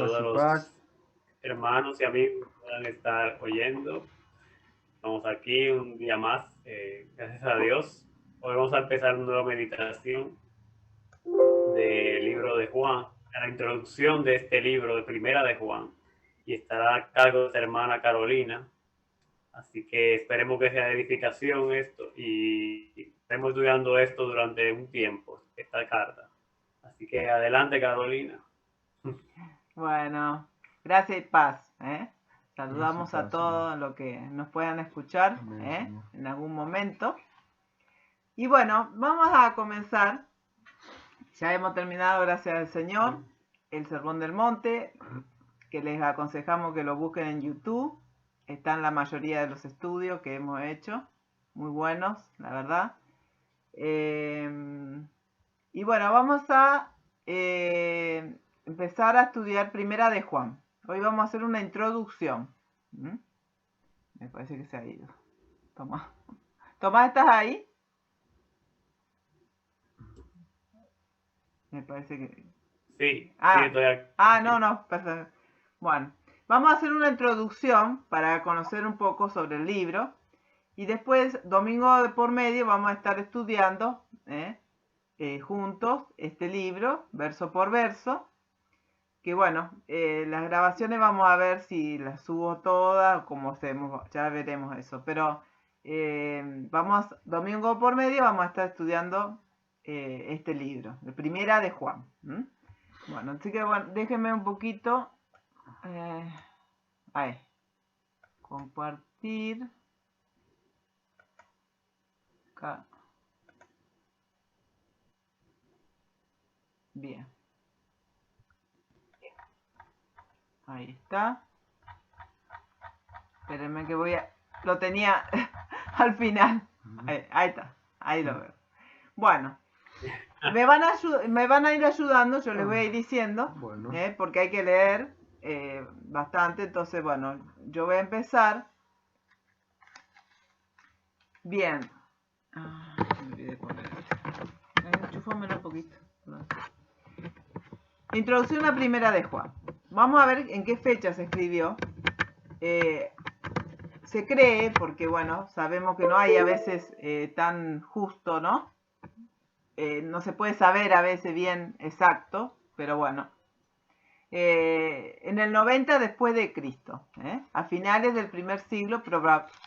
todos y los paz. hermanos y amigos que puedan estar oyendo. Estamos aquí un día más, gracias a Dios. Hoy vamos a empezar una nueva meditación del libro de Juan, a la introducción de este libro de Primera de Juan, y estará a cargo de su hermana Carolina. Así que esperemos que sea de edificación esto y estemos estudiando esto durante un tiempo, esta carta. Así que adelante, Carolina. Bueno, gracias y paz. Gracias Saludamos y a paz, todos los que nos puedan escuchar Amén, Señor. en algún momento. Y bueno, vamos a comenzar. Ya hemos terminado, gracias al Señor, el Sermón del Monte, que les aconsejamos que lo busquen en YouTube. Están la mayoría de los estudios que hemos hecho, muy buenos, la verdad. Y bueno, vamos a empezar a estudiar Primera de Juan. Hoy vamos a hacer una introducción. Me parece que se ha ido. Tomás, ¿estás ahí? Me parece que... Sí, Ah, sí, estoy aquí. no, perfecto. Bueno, vamos a hacer una introducción para conocer un poco sobre el libro. Y después, domingo de por medio, vamos a estar estudiando juntos este libro, verso por verso. Que bueno, las grabaciones vamos a ver si las subo todas o cómo hacemos, ya veremos eso. Pero domingo por medio vamos a estar estudiando este libro, de Primera de Juan. Bueno, así que bueno, déjenme un poquito. Ahí. Compartir. Acá. Bien. Ahí está. Espérenme que voy a... Lo tenía al final. Ahí está. Ahí lo veo. Bueno. Me van a ir ayudando, yo les voy a ir diciendo. Bueno. Porque hay que leer bastante. Entonces, bueno, yo voy a empezar. Bien. Me olvidé poner. Enchúfamelo un poquito. Introducción a Primera de Juan. Vamos a ver en qué fecha se escribió. Se cree, porque bueno, sabemos que no hay a veces tan justo, ¿no? No se puede saber a veces bien exacto, pero bueno. En el 90 después de Cristo, a finales del primer siglo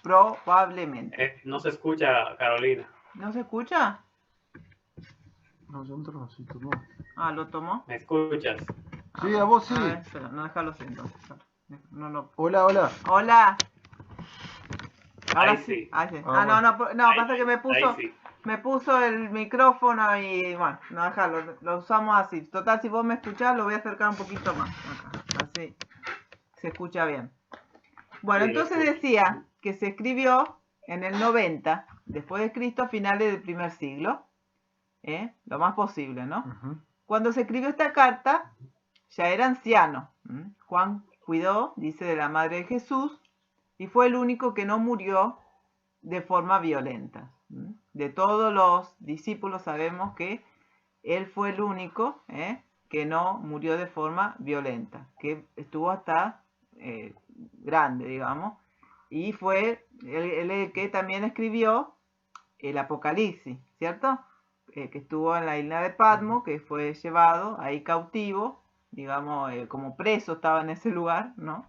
probablemente. No se escucha, Carolina. ¿No se escucha? No, yo un trocito, no. ¿Lo tomó? ¿Me escuchas? Sí, a vos sí. A ver, espera, no, déjalo así entonces. No. Hola, hola. Hola. Ahora Ahí sí. sí. Ahí sí. Bueno. No, Ahí pasa que sí. me puso el micrófono y bueno, no, déjalo, lo usamos así. Total, si vos me escuchás, lo voy a acercar un poquito más. Acá, así se escucha bien. Bueno, Sí, entonces decía que se escribió en el 90 después de Cristo, a finales del primer siglo. Lo más posible, ¿no? Cuando se escribió esta carta, ya era anciano. Juan cuidó, dice, de la madre de Jesús y fue el único que no murió de forma violenta. De todos los discípulos sabemos que él fue el único que no murió de forma violenta, que estuvo hasta grande, digamos, y fue él el que también escribió el Apocalipsis, ¿cierto? Que estuvo en la isla de Patmos, que fue llevado ahí cautivo, digamos, como preso estaba en ese lugar, ¿no?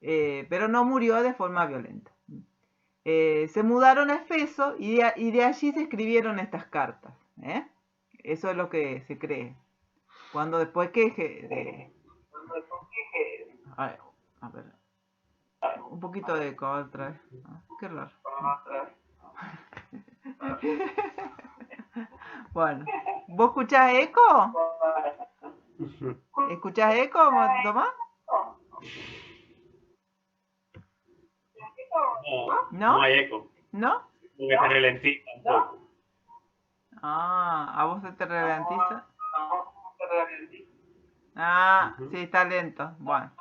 Pero no murió de forma violenta. Se mudaron a Efeso y de allí se escribieron estas cartas. Eso es lo que se cree. Cuando después que... A ver. Un poquito de eco otra vez. Qué raro. Bueno, ¿vos escuchás eco? ¿Escuchás eco, Tomás? No hay eco. ¿No? Porque se ralentiza un poco. ¿A vos se te ralentiza? Sí, está lento. Bueno.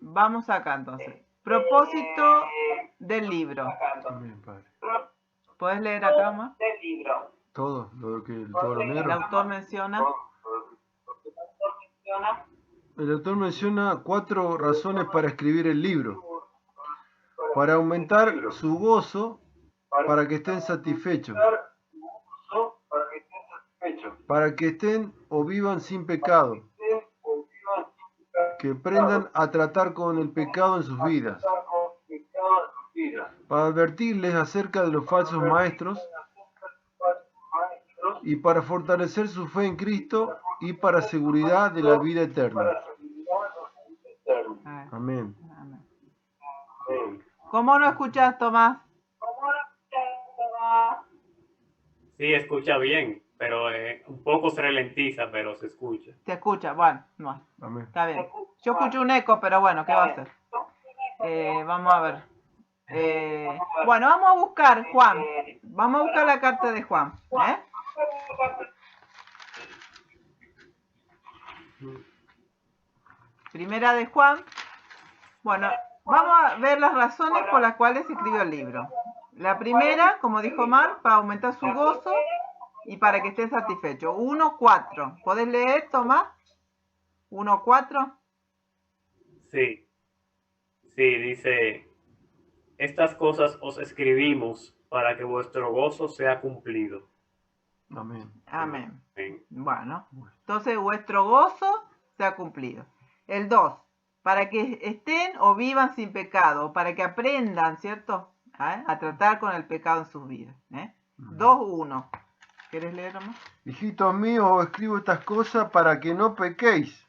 Vamos acá entonces. Propósito del libro. También, padre. ¿Puedes leer acá más? del libro. Todo lo El negro. autor menciona. El autor menciona 4 razones para escribir el libro. Para aumentar su gozo, para que estén satisfechos. Para que estén o vivan sin pecado. Que aprendan a tratar con el pecado en sus vidas. Para advertirles acerca de los falsos maestros. Y para fortalecer su fe en Cristo y para seguridad de la vida eterna. Amén. Amén. ¿Cómo no escuchas, Tomás? Sí, escucha bien, pero un poco se ralentiza, pero se escucha. Se escucha, bueno, no, Amén. está bien. Yo escucho un eco, pero bueno, ¿qué va a hacer? Vamos a ver. Bueno, vamos a buscar Juan. Vamos a buscar la carta de Juan. Primera de Juan. Bueno, vamos a ver las razones por las cuales se escribió el libro. La primera, como dijo Mar, para aumentar su gozo y para que esté satisfecho. 1:4. ¿Podés leer, Tomás? 1:4. Sí, dice, estas cosas os escribimos para que vuestro gozo sea cumplido. Amén. Amén. Amén. Bueno, entonces vuestro gozo sea cumplido. El 2, para que estén o vivan sin pecado, para que aprendan, ¿cierto? A tratar con el pecado en sus vidas. 2:1. ¿Quieres leer más? Hijitos míos, os escribo estas cosas para que no pequéis.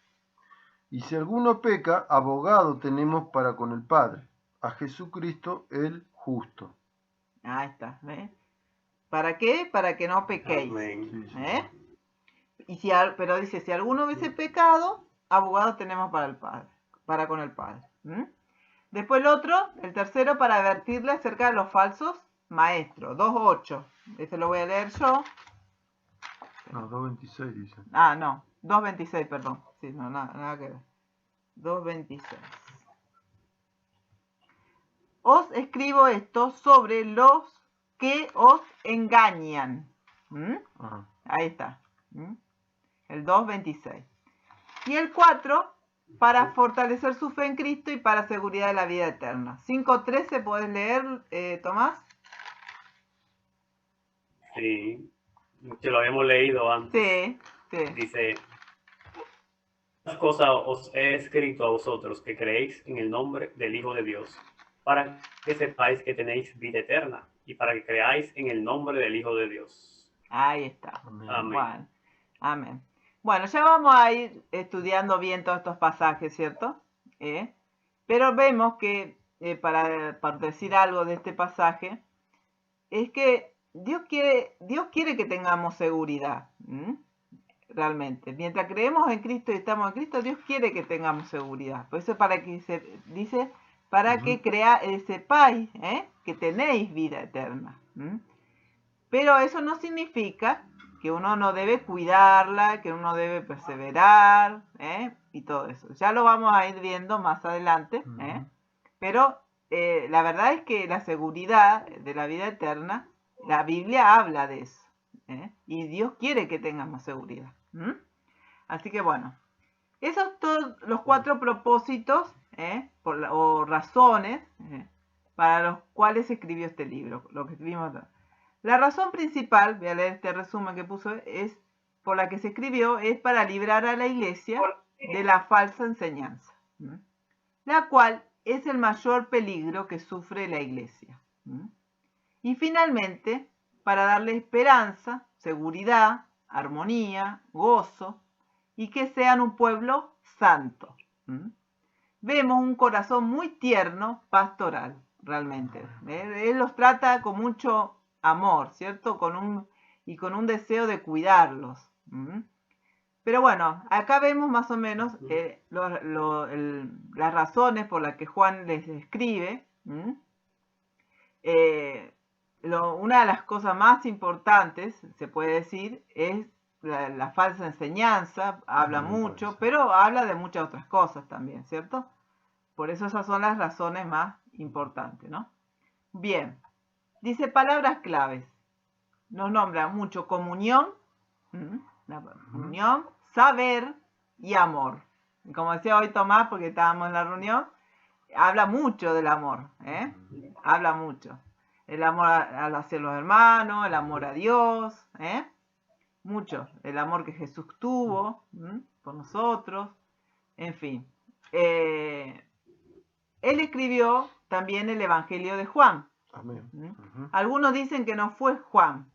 Y si alguno peca, abogado tenemos para con el Padre, a Jesucristo el justo. Ahí está, ¿ves? ¿Para qué? Para que no pequéis. Amén. Pero dice, si alguno hubiese pecado, abogado tenemos para el Padre, para con el Padre. Después el tercero, para advertirle acerca de los falsos maestros. 2:8. Ese lo voy a leer yo. No, 2:26 dice. Ah, no. 2:26, perdón. Sí, no, nada que ver. 2:26. Os escribo esto sobre los que os engañan. Ahí está. El 2:26. Y el 4, para fortalecer su fe en Cristo y para seguridad de la vida eterna. 5:13, ¿puedes leer, Tomás? Sí, que lo habíamos leído antes. Sí. Dice, estas cosas os he escrito a vosotros que creéis en el nombre del Hijo de Dios, para que sepáis que tenéis vida eterna y para que creáis en el nombre del Hijo de Dios. Ahí está. Amén. Bueno, amén. Bueno, ya vamos a ir estudiando bien todos estos pasajes, ¿cierto? Pero vemos que, para decir algo de este pasaje, es que Dios quiere que tengamos seguridad, realmente. Mientras creemos en Cristo y estamos en Cristo, Dios quiere que tengamos seguridad. Por eso para que que sepáis que tenéis vida eterna. Pero eso no significa que uno no debe cuidarla, que uno debe perseverar, y todo eso. Ya lo vamos a ir viendo más adelante, pero la verdad es que la seguridad de la vida eterna, la Biblia habla de eso, y Dios quiere que tengamos seguridad. Así que bueno, esos son todos los 4 propósitos o razones para los cuales se escribió este libro, lo que escribimos. La razón principal, voy a leer este resumen que puso, es por la que se escribió, es para librar a la iglesia de la falsa enseñanza, la cual es el mayor peligro que sufre la iglesia. Y finalmente, para darle esperanza, seguridad, armonía, gozo, y que sean un pueblo santo. Vemos un corazón muy tierno, pastoral, realmente. Él los trata con mucho amor, ¿cierto? Con un deseo de cuidarlos. Pero bueno, acá vemos más o menos las razones por las que Juan les escribe. Una de las cosas más importantes, se puede decir, es la falsa enseñanza. Habla mucho, pero habla de muchas otras cosas también, ¿cierto? Por eso esas son las razones más importantes, ¿no? Bien. dice palabras claves. Nos nombra mucho comunión, comunión, saber y amor. Como decía hoy Tomás, porque estábamos en la reunión, habla mucho del amor, habla mucho. El amor hacia los hermanos, el amor a Dios, mucho. El amor que Jesús tuvo por nosotros, en fin. Él escribió también el Evangelio de Juan. Amén. Algunos dicen que no fue Juan,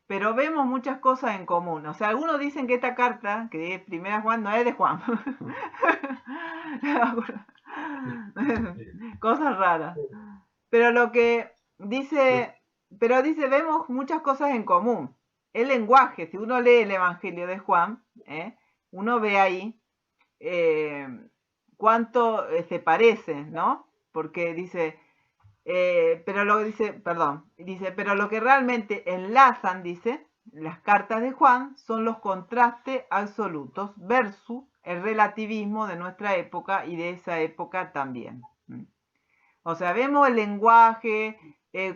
pero vemos muchas cosas en común. O sea, algunos dicen que esta carta, que es Primera Juan, no es de Juan. Cosas raras. Pero lo que dice, vemos muchas cosas en común. El lenguaje, si uno lee el Evangelio de Juan, uno ve ahí cuánto se parece, ¿no? Porque dice, pero lo que realmente enlazan, dice, las cartas de Juan son los contrastes absolutos versus el relativismo de nuestra época y de esa época también. O sea, vemos el lenguaje,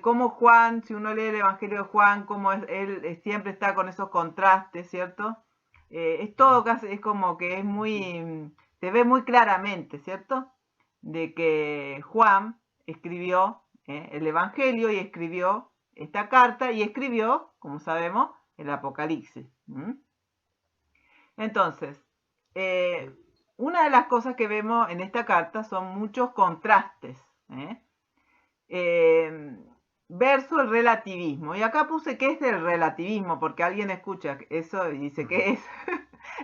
cómo Juan, si uno lee el Evangelio de Juan, cómo él siempre está con esos contrastes, ¿cierto? Es todo casi, es como que es muy, se ve muy claramente, ¿cierto? De que Juan escribió el Evangelio y escribió esta carta y escribió, como sabemos, el Apocalipsis. Entonces, una de las cosas que vemos en esta carta son muchos contrastes, versus el relativismo. Y acá puse qué es el relativismo, porque alguien escucha eso y dice qué es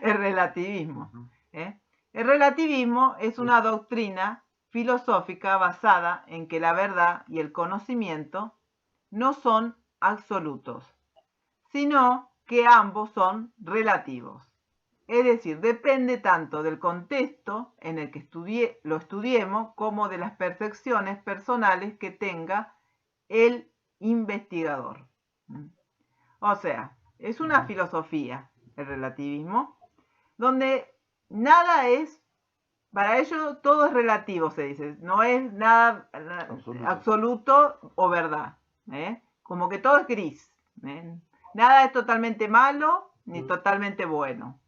el relativismo. El relativismo es una doctrina filosófica basada en que la verdad y el conocimiento no son absolutos, sino que ambos son relativos. Es decir, depende tanto del contexto en el que lo estudiemos como de las percepciones personales que tenga el investigador. O sea, es una filosofía, el relativismo, donde nada es, para ello todo es relativo, se dice, no es nada absoluto o verdad, como que todo es gris, nada es totalmente malo ni totalmente bueno.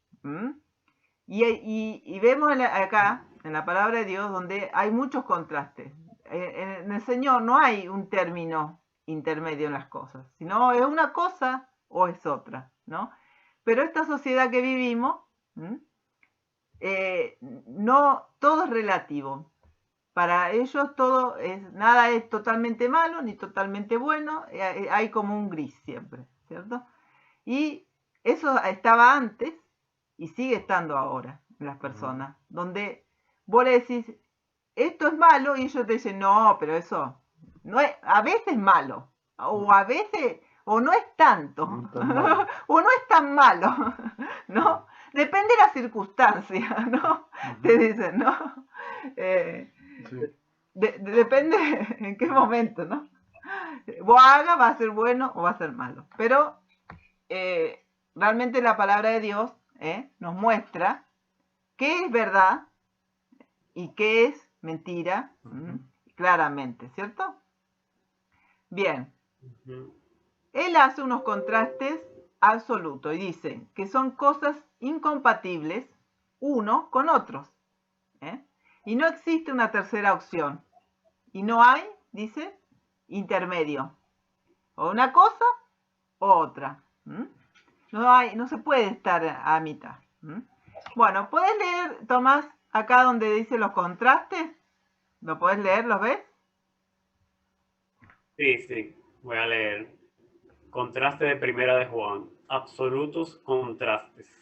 Y vemos acá, en la palabra de Dios, donde hay muchos contrastes. En el Señor no hay un término intermedio en las cosas, sino es una cosa o es otra, ¿no? Pero esta sociedad que vivimos, no, todo es relativo. Para ellos nada es totalmente malo ni totalmente bueno, hay como un gris siempre, ¿cierto? Y eso estaba antes y sigue estando ahora en las personas, donde vos le decís, esto es malo, y ellos te dicen, no, pero eso no es, a veces es malo, o a veces, o no es tanto, o no es tan malo, ¿no? Depende de la circunstancia, ¿no? Te dicen, ¿no? Depende en qué momento, ¿no? Vos haga, va a ser bueno o va a ser malo. Pero realmente la palabra de Dios nos muestra qué es verdad y qué es mentira, claramente, ¿cierto? Bien. Él hace unos contrastes absolutos y dice que son cosas incompatibles uno con otros. Y no existe una tercera opción. Y no hay, dice, intermedio. O una cosa o otra. No se puede estar a mitad. Bueno, ¿puedes leer, Tomás, acá donde dice los contrastes? ¿Lo puedes leer? ¿Los ves? Sí. Voy a leer. Contraste de Primera de Juan. Absolutos contrastes.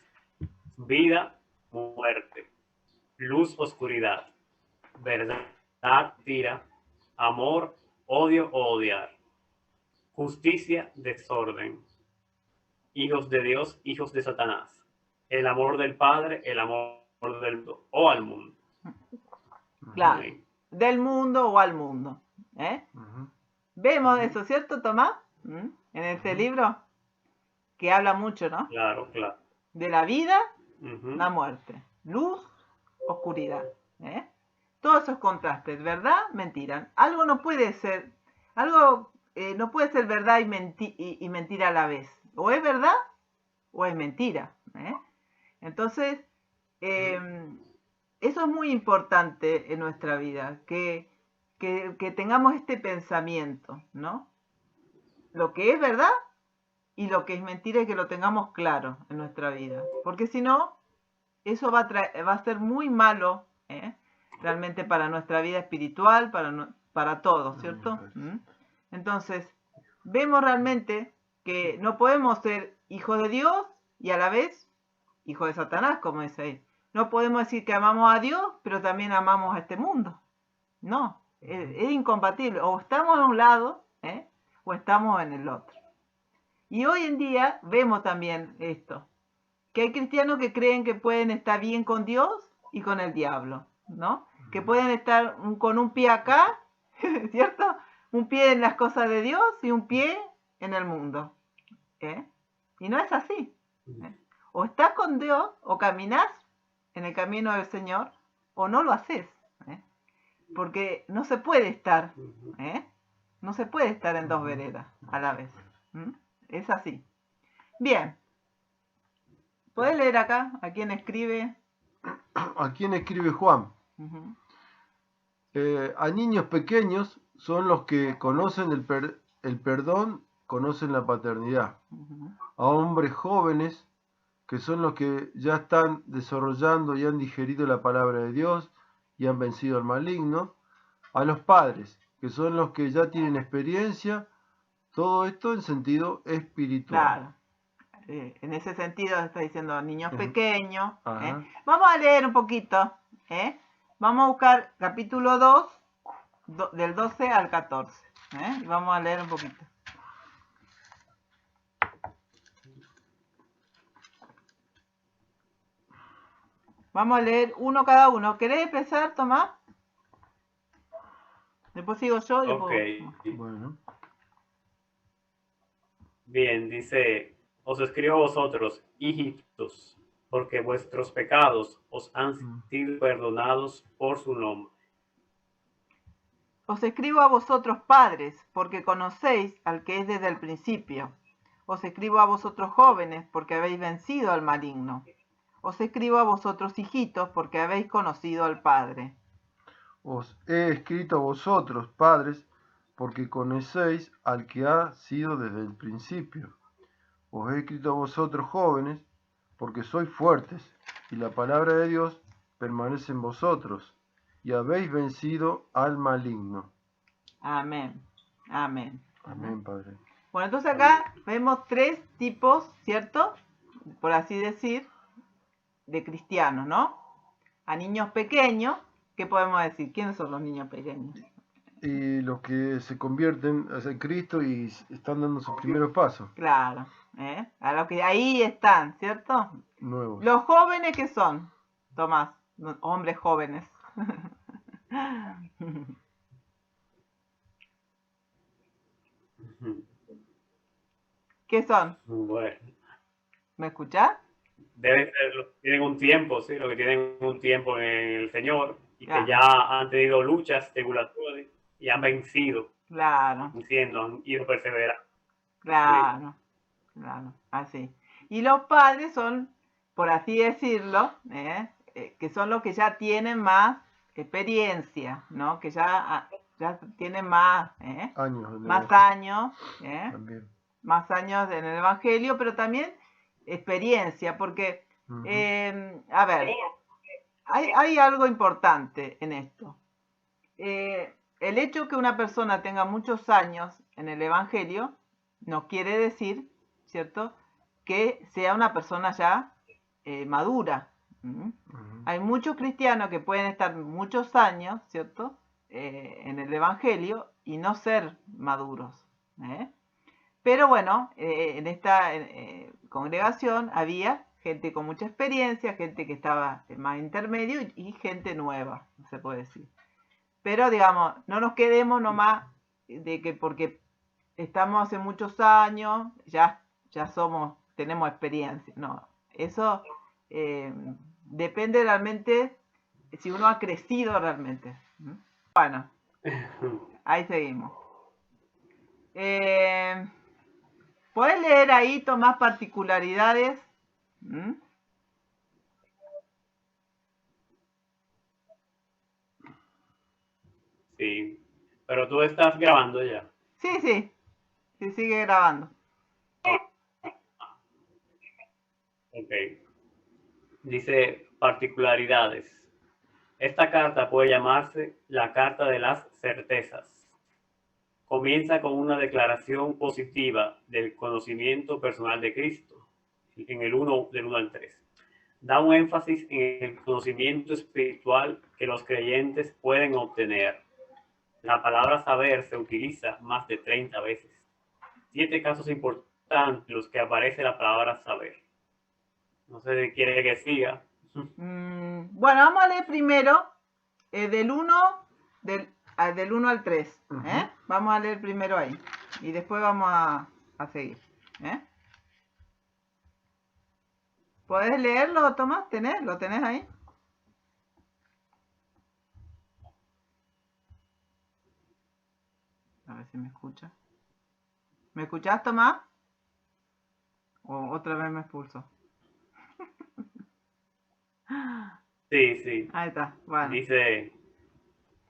Vida, muerte. Luz, oscuridad. Verdad, mentira. Amor, odio o odiar. Justicia, desorden. Hijos de Dios, hijos de Satanás. El amor del Padre, el amor del mundo o al mundo. Claro, del mundo o al mundo. Vemos eso, ¿cierto, Tomás? En este libro, que habla mucho, ¿no? Claro. De la vida, la muerte. Luz, oscuridad. Todos esos contrastes, verdad, mentira. Algo no puede ser, algo no puede ser verdad y mentira a la vez. O es verdad o es mentira. Entonces, eso es muy importante en nuestra vida, que tengamos este pensamiento, ¿no? Lo que es verdad y lo que es mentira, y que lo tengamos claro en nuestra vida. Porque si no, eso va a ser muy malo, realmente para nuestra vida espiritual, para todo, ¿cierto? Entonces, vemos realmente que no podemos ser hijos de Dios y a la vez hijos de Satanás, como dice ahí. No podemos decir que amamos a Dios, pero también amamos a este mundo. No, es incompatible. O estamos en un lado, o estamos en el otro. Y hoy en día vemos también esto, que hay cristianos que creen que pueden estar bien con Dios y con el diablo, ¿no? Que pueden estar con un pie acá, ¿cierto? Un pie en las cosas de Dios y un pie en el mundo. Y no es así. O estás con Dios, o caminás en el camino del Señor, o no lo haces. Porque no se puede estar, no se puede estar en dos veredas a la vez. Es así. Bien. ¿Puedes leer acá a quién escribe? ¿A quién escribe Juan? A niños pequeños son los que conocen el perdón, conocen la paternidad. A hombres jóvenes, que son los que ya están desarrollando y han digerido la palabra de Dios y han vencido al maligno. A los padres, que son los que ya tienen experiencia. Todo esto en sentido espiritual. Claro. En ese sentido está diciendo niños pequeños. Vamos a leer un poquito. Vamos a buscar capítulo 2, del 12 al 14. Y vamos a leer un poquito. Vamos a leer uno cada uno. ¿Querés empezar, Tomás? Después sigo yo. Y después... Bueno. Bien, dice, os escribo a vosotros, hijitos, porque vuestros pecados os han sido perdonados por su nombre. Os escribo a vosotros, padres, porque conocéis al que es desde el principio. Os escribo a vosotros, jóvenes, porque habéis vencido al maligno. Os escribo a vosotros, hijitos, porque habéis conocido al Padre. Os he escrito a vosotros, padres, porque conocéis al que ha sido desde el principio. Os he escrito a vosotros, jóvenes, porque sois fuertes, y la palabra de Dios permanece en vosotros, y habéis vencido al maligno. Amén. Amén. Amén, Padre. Bueno, entonces acá vemos tres tipos, ¿cierto? Por así decir, de cristianos, ¿no? A niños pequeños, ¿qué podemos decir? ¿Quiénes son los niños pequeños? Y los que se convierten en Cristo y están dando sus primeros pasos. Claro, a los que ahí están, ¿cierto? Nuevos. Los jóvenes, ¿qué son? Tomás, hombres jóvenes. ¿Qué son? Bueno. ¿Me escuchás? Deben ser, tienen un tiempo, sí, los que tienen un tiempo en el Señor y que ya han tenido luchas, tribulaciones y han vencido. Claro. Diciendo, han ido perseverando. Claro, sí. Claro, así. Y los padres son, por así decirlo, que son los que ya tienen más experiencia, ¿no? Que ya tienen más años. Más años, También. más años en el Evangelio, pero también experiencia, porque, a ver, hay algo importante en esto. El hecho que una persona tenga muchos años en el Evangelio no quiere decir, ¿cierto?, que sea una persona ya madura. Hay muchos cristianos que pueden estar muchos años, ¿cierto?, en el Evangelio y no ser maduros. Pero bueno, en esta congregación había gente con mucha experiencia, gente que estaba más intermedio y gente nueva, se puede decir. Pero digamos, no nos quedemos nomás de que porque estamos hace muchos años, ya tenemos experiencia. No, eso depende realmente si uno ha crecido realmente. Bueno, ahí seguimos. ¿Puedes leer ahí, Tomás, particularidades? ¿Mm? Sí, pero tú estás grabando ya. Sí, sigue grabando. Ok. Dice particularidades. Esta carta puede llamarse la carta de las certezas. Comienza con una declaración positiva del conocimiento personal de Cristo, en el 1, del 1 al 3. Da un énfasis en el conocimiento espiritual que los creyentes pueden obtener. La palabra saber se utiliza más de 30 veces. 7 casos importantes en los que aparece la palabra saber. No sé si quiere que siga. Bueno, vamos a leer primero del 1 al 3. Vamos a leer primero ahí. Y después vamos a seguir. ¿Podés leerlo, Tomás? ¿Lo tenés ahí? A ver si me escucha. ¿Me escuchás, Tomás? ¿O otra vez me expulso? Sí. Ahí está, bueno. Dice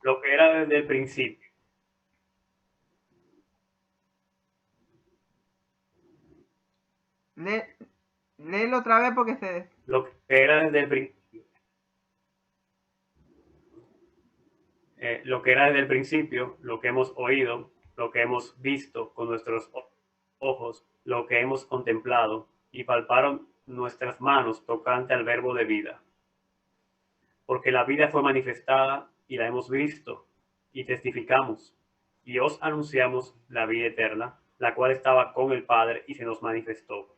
lo que era desde el principio. Léelo otra vez porque se... Lo que era desde el principio. Lo que era desde el principio, lo que hemos oído, lo que hemos visto con nuestros ojos, lo que hemos contemplado y palparon nuestras manos tocante al verbo de vida. Porque la vida fue manifestada y la hemos visto y testificamos y os anunciamos la vida eterna, la cual estaba con el Padre y se nos manifestó.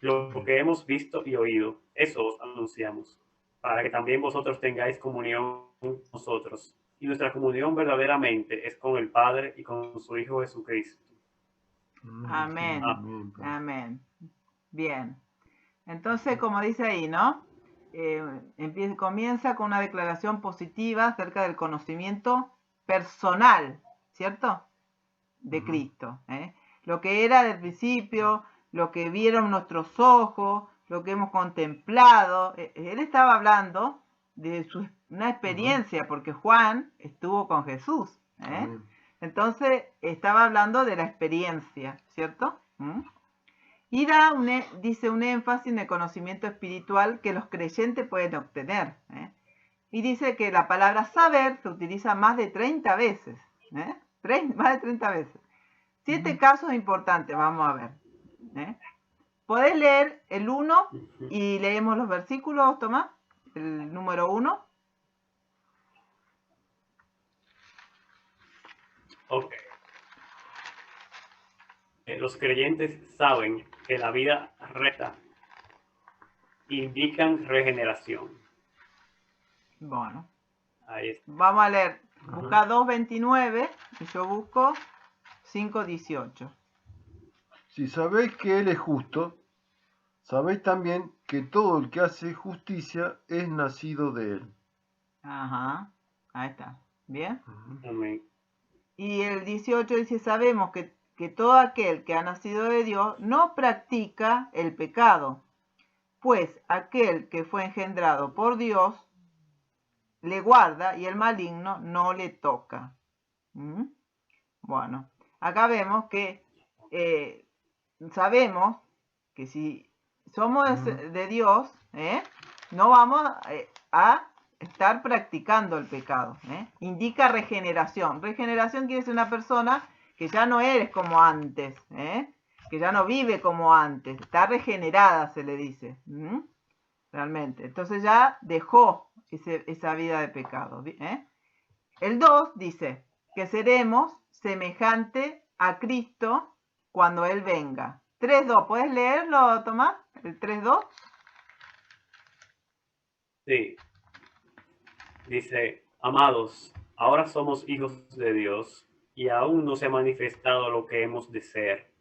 Lo que hemos visto y oído, eso os anunciamos, para que también vosotros tengáis comunión con nosotros. Y nuestra comunión verdaderamente es con el Padre y con su Hijo Jesucristo. Amén. Amén. Bien. Entonces, como dice ahí, ¿no? Comienza con una declaración positiva acerca del conocimiento personal, ¿cierto? De Cristo. Lo que era del principio, lo que vieron nuestros ojos, lo que hemos contemplado. Él estaba hablando de una experiencia, porque Juan estuvo con Jesús. Entonces, estaba hablando de la experiencia, ¿cierto? Y dice un énfasis en el conocimiento espiritual que los creyentes pueden obtener. Y dice que la palabra saber se utiliza más de 30 veces. Más de 30 veces. 7 casos importantes, vamos a ver. ¿Podés leer el 1 y leemos los versículos, Tomás? El número 1. Ok. Los creyentes saben que la vida recta indican regeneración. Bueno. Ahí está. Vamos a leer. Busca 2.29 y yo busco 5.18. Si sabéis que Él es justo, sabéis también que todo el que hace justicia es nacido de Él. Ajá. Ahí está. ¿Bien? Amén. Y el 18 dice, sabemos que todo aquel que ha nacido de Dios no practica el pecado, pues aquel que fue engendrado por Dios le guarda y el maligno no le toca. Bueno, acá vemos que sabemos que si somos de Dios, no vamos a estar practicando el pecado. Indica regeneración. Regeneración quiere decir una persona que ya no eres como antes, que ya no vive como antes, está regenerada, se le dice. Realmente. Entonces ya dejó esa vida de pecado. El 2 dice que seremos semejante a Cristo cuando Él venga. 3.2, ¿puedes leerlo, Tomás? El 3.2. Sí. Dice, amados, ahora somos hijos de Dios y aún no se ha manifestado lo que hemos de ser,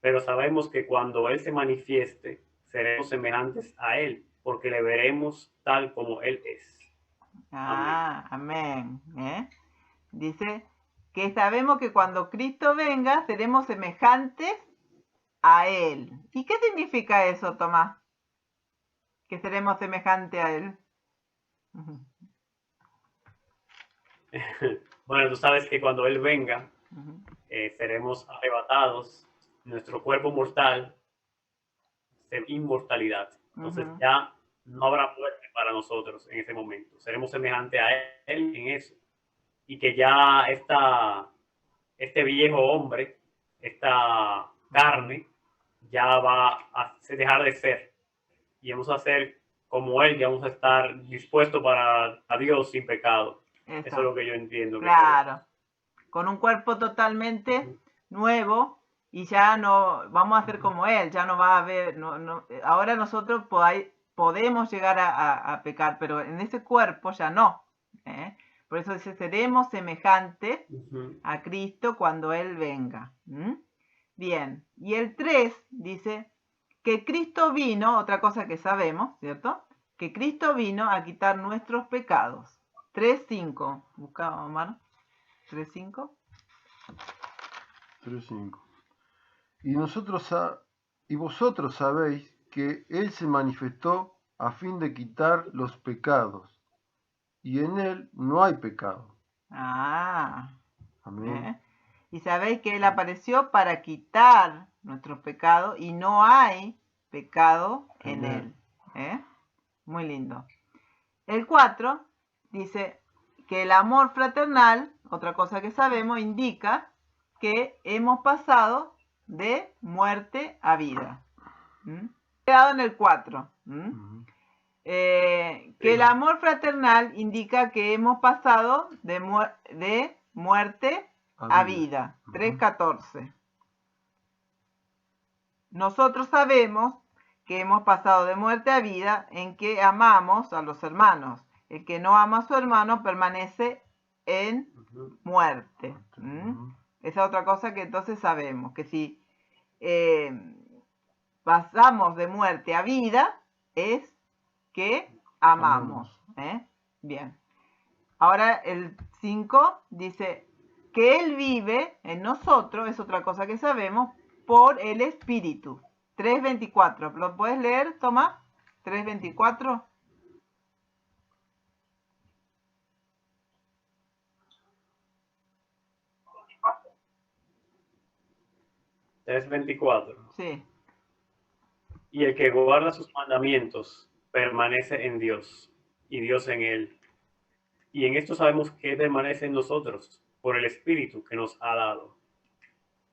pero sabemos que cuando Él se manifieste, seremos semejantes a Él, porque le veremos tal como Él es. Amén. Dice, que sabemos que cuando Cristo venga seremos semejantes a Él. ¿Y qué significa eso, Tomás? Que seremos semejantes a Él. Bueno, tú sabes que cuando Él venga, seremos arrebatados, nuestro cuerpo mortal, inmortalidad. Entonces ya no habrá muerte para nosotros en ese momento. Seremos semejantes a Él en eso. Y que ya este viejo hombre, esta carne, ya va a dejar de ser. Y vamos a ser como Él, ya vamos a estar dispuestos para a Dios sin pecado. Eso es lo que yo entiendo. Claro. Con un cuerpo totalmente nuevo y ya no vamos a ser como Él, ya no va a haber, ahora nosotros podemos llegar a pecar, pero en ese cuerpo ya no. Por eso dice, seremos semejantes a Cristo cuando Él venga. Bien, y el 3 dice que Cristo vino, otra cosa que sabemos, ¿cierto? Que Cristo vino a quitar nuestros pecados. 3.5. Busca, Omar. 3.5. 3.5. Y vosotros sabéis que Él se manifestó a fin de quitar los pecados, y en Él no hay pecado. Amén. Y sabéis que Él apareció para quitar nuestros pecados y no hay pecado en Él. Muy lindo. El 4 dice que el amor fraternal, otra cosa que sabemos, indica que hemos pasado de muerte a vida. Quedado en el 4. Que el amor fraternal indica que hemos pasado de muerte a vida. 3.14. Nosotros sabemos que hemos pasado de muerte a vida en que amamos a los hermanos. El que no ama a su hermano permanece en muerte. Esa es otra cosa que entonces sabemos, que si pasamos de muerte a vida es que amamos. Bien. Ahora el 5 dice que Él vive en nosotros, es otra cosa que sabemos, por el Espíritu. 3.24. ¿Lo puedes leer, Tomás? 3.24. Es 24. Sí. Y el que guarda sus mandamientos permanece en Dios y Dios en él. Y en esto sabemos que permanece en nosotros por el Espíritu que nos ha dado.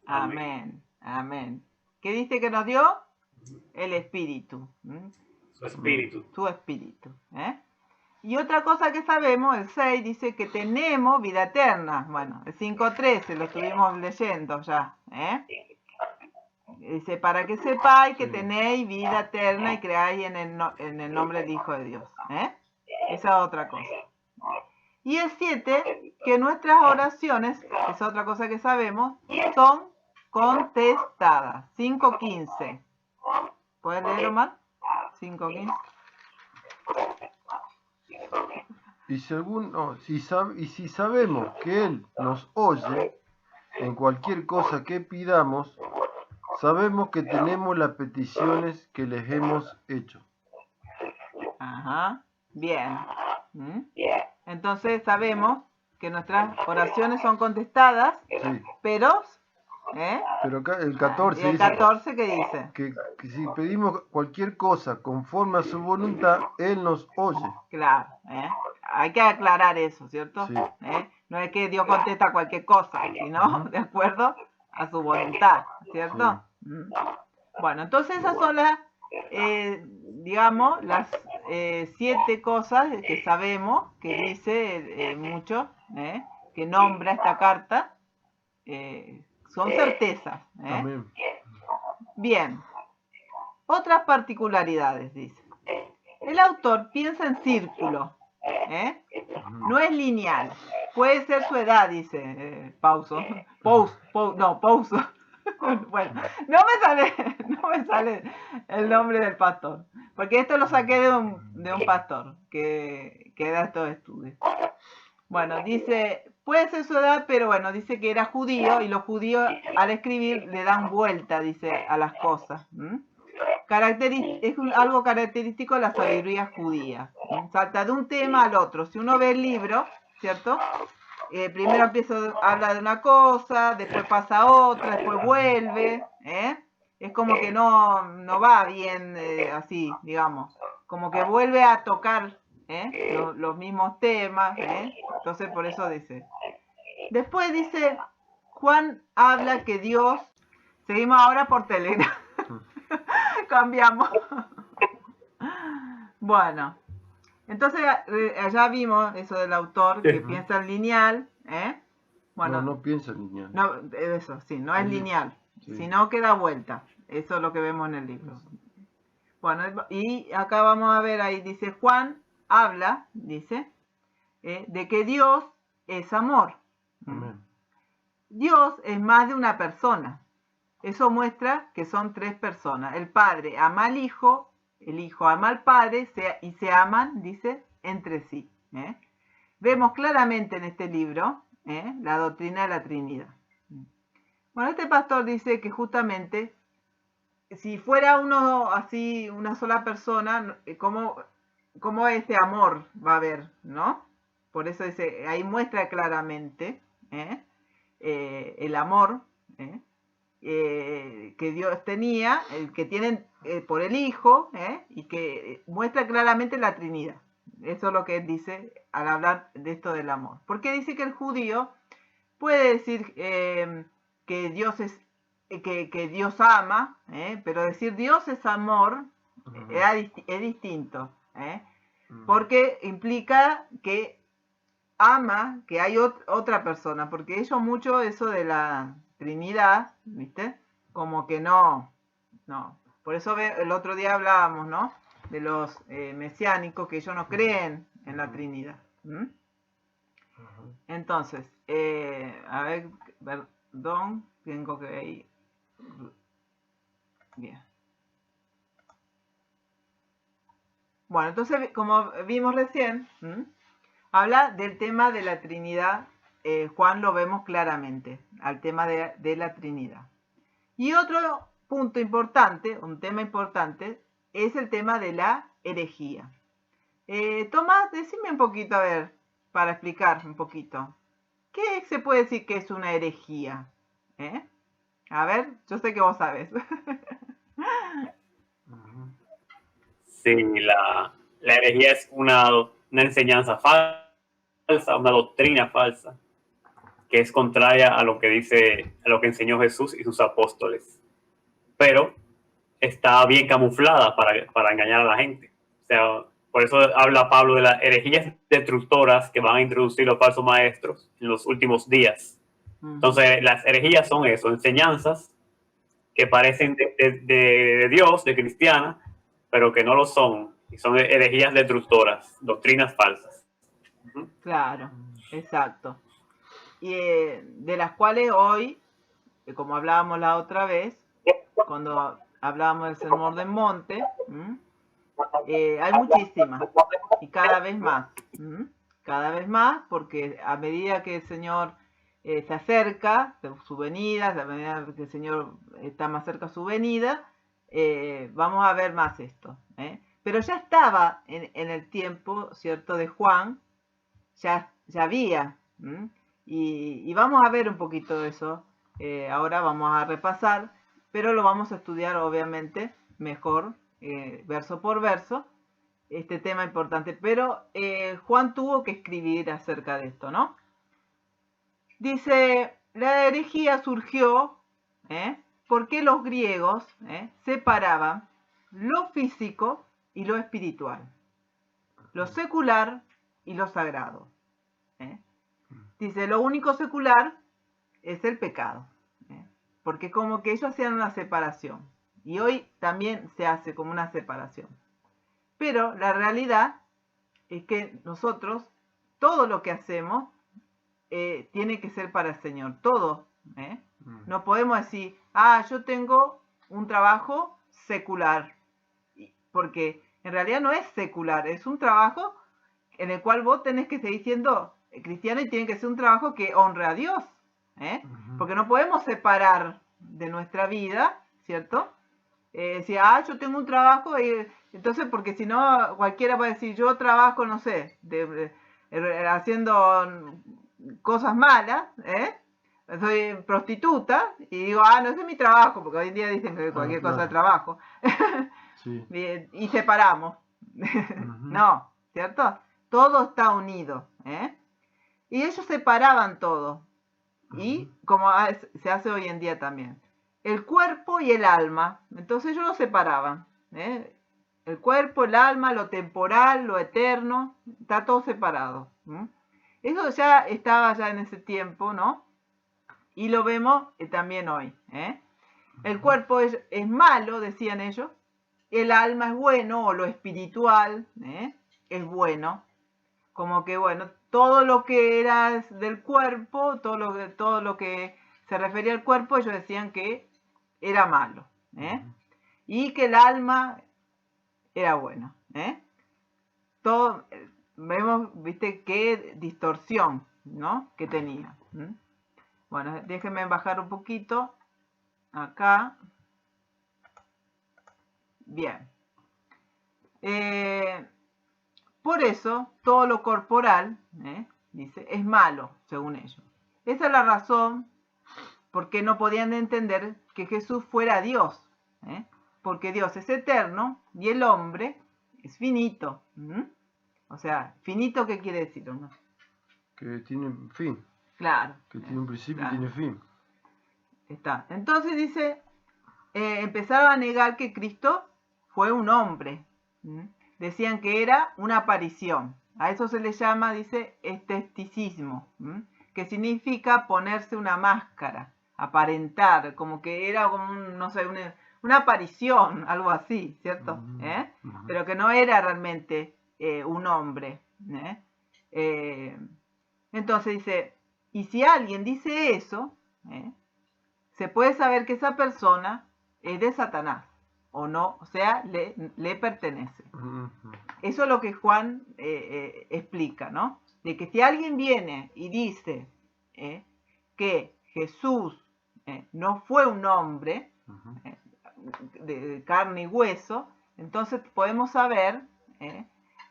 Amén. Amén. ¿Qué dice que nos dio? El Espíritu. Su Espíritu. Su Espíritu. Y otra cosa que sabemos, el 6 dice que tenemos vida eterna. Bueno, el 5.13 lo estuvimos leyendo ya. Dice, para que sepáis que tenéis vida eterna y creáis en el nombre del Hijo de Dios. Esa es otra cosa. Y el 7, que nuestras oraciones, esa es otra cosa que sabemos, son contestadas. 5.15. ¿Puedes leer, Omar? 5.15. Y si sabemos que Él nos oye en cualquier cosa que pidamos, sabemos que tenemos las peticiones que les hemos hecho. Ajá, bien. Entonces sabemos que nuestras oraciones son contestadas, sí. Pero acá el 14 ¿y el 14 qué dice? Que si pedimos cualquier cosa conforme a su voluntad, Él nos oye. Claro, hay que aclarar eso, ¿cierto? Sí. No es que Dios contesta cualquier cosa, sino de acuerdo a su voluntad, ¿cierto? Sí. Bueno, entonces esas son las, digamos, las 7 cosas que sabemos, que dice mucho, que nombra esta carta, son certezas. Amén. Bien, otras particularidades, dice. El autor piensa en círculo, no es lineal. Puede ser su edad, dice Pauso. Bueno, no me sale el nombre del pastor, porque esto lo saqué de un pastor que da estos estudios. Bueno, dice, puede ser su edad, pero bueno, dice que era judío y los judíos al escribir le dan vuelta, dice, a las cosas. Es algo característico de la sabiduría judía. Salta de un tema al otro. Si uno ve el libro, ¿cierto? Primero habla de una cosa, después pasa a otra, después vuelve. Es como que no va bien así, digamos. Como que vuelve a tocar los mismos temas. Entonces por eso dice. Después dice, Juan habla que Dios... Seguimos ahora por Telegram. Cambiamos. Bueno, entonces ya vimos eso del autor que piensa en lineal. Bueno, no piensa en lineal. No, eso, sí, no es lineal, sino que da vuelta. Eso es lo que vemos en el libro. Bueno, y acá vamos a ver, ahí dice, Juan habla, dice, de que Dios es amor. Amén. Dios es más de una persona. Eso muestra que son tres personas. El Padre ama al Hijo, el Hijo ama al Padre y se aman, dice, entre sí. Vemos claramente en este libro la doctrina de la Trinidad. Bueno, este pastor dice que justamente si fuera uno así, una sola persona, ¿cómo ese amor va a haber, no? Por eso dice, ahí muestra claramente el amor que Dios tenía, el que tienen por el Hijo, y que muestra claramente la Trinidad. Eso es lo que él dice al hablar de esto del amor. Porque dice que el judío puede decir que Dios es que Dios ama, pero decir Dios es amor es distinto, porque implica que ama, que hay otra persona, porque ellos mucho eso de la Trinidad, ¿viste? Como que no. Por eso el otro día hablábamos, ¿no? De los mesiánicos, que ellos no creen en la Trinidad. Entonces, a ver, perdón, tengo que ir. Bien. Bueno, entonces, como vimos recién, habla del tema de la Trinidad. Juan lo vemos claramente, al tema de la Trinidad. Y otro punto importante, un tema importante, es el tema de la herejía. Tomás, decime un poquito, a ver, para explicar un poquito. ¿Qué se puede decir que es una herejía? A ver, yo sé que vos sabes. Sí, la herejía es una enseñanza falsa, una doctrina falsa, que es contraria a lo que enseñó Jesús y sus apóstoles. Pero está bien camuflada para engañar a la gente. O sea, por eso habla Pablo de las herejías destructoras que van a introducir los falsos maestros en los últimos días. Entonces, las herejías son eso, enseñanzas que parecen de Dios, de cristiana, pero que no lo son. Y son herejías destructoras, doctrinas falsas. Claro, exacto. Y de las cuales hoy, como hablábamos la otra vez, cuando hablábamos del Sermón del Monte, hay muchísimas y cada vez más. Cada vez más, porque a medida que el Señor se acerca de su venida, a medida que el Señor está más cerca de su venida, vamos a ver más esto. Pero ya estaba en el tiempo, ¿cierto?, de Juan, ya había. Y vamos a ver un poquito de eso. Ahora vamos a repasar, pero lo vamos a estudiar obviamente mejor, verso por verso, este tema importante. Pero Juan tuvo que escribir acerca de esto, ¿no? Dice, la herejía surgió porque los griegos separaban lo físico y lo espiritual, lo secular y lo sagrado. Dice, lo único secular es el pecado, porque como que ellos hacían una separación, y hoy también se hace como una separación. Pero la realidad es que nosotros, todo lo que hacemos, tiene que ser para el Señor, todo. No podemos decir, yo tengo un trabajo secular, porque en realidad no es secular, es un trabajo en el cual vos tenés que seguir siendo cristiano y tiene que ser un trabajo que honre a Dios, porque no podemos separar de nuestra vida, ¿cierto? Si yo tengo un trabajo, entonces, porque si no, cualquiera va a decir, yo trabajo, no sé, haciendo cosas malas, soy prostituta, y digo, no, ese es mi trabajo, porque hoy en día dicen que cualquier cosa es trabajo. Sí. Y separamos. No, ¿cierto? Todo está unido, Y ellos separaban todo. Y como se hace hoy en día también. El cuerpo y el alma. Entonces ellos lo separaban. El cuerpo, el alma, lo temporal, lo eterno, está todo separado. Eso ya estaba ya en ese tiempo, ¿no? Y lo vemos también hoy. El cuerpo es malo, decían ellos. El alma es bueno, o lo espiritual es bueno. Como que, bueno, todo lo que era del cuerpo, todo lo que se refería al cuerpo, ellos decían que era malo. Y que el alma era bueno. Todo, vemos, viste, qué distorsión, ¿no? Que tenía. Bueno, déjenme bajar un poquito. Acá. Bien. Por eso, todo lo corporal, dice, es malo, según ellos. Esa es la razón por qué no podían entender que Jesús fuera Dios. Porque Dios es eterno y el hombre es finito. O sea, finito, ¿qué quiere decir? ¿No? Que tiene fin. Claro. Que tiene un principio y tiene fin. Está. Entonces dice, empezaron a negar que Cristo fue un hombre. Decían que era una aparición. A eso se le llama, dice, esteticismo, que significa ponerse una máscara, aparentar, como que era como, no sé, una aparición, algo así, ¿cierto? Pero que no era realmente un hombre. Entonces dice, y si alguien dice eso, se puede saber que esa persona es de Satanás, o no, o sea, le pertenece. Eso es lo que Juan explica, ¿no? De que si alguien viene y dice que Jesús no fue un hombre de carne y hueso, entonces podemos saber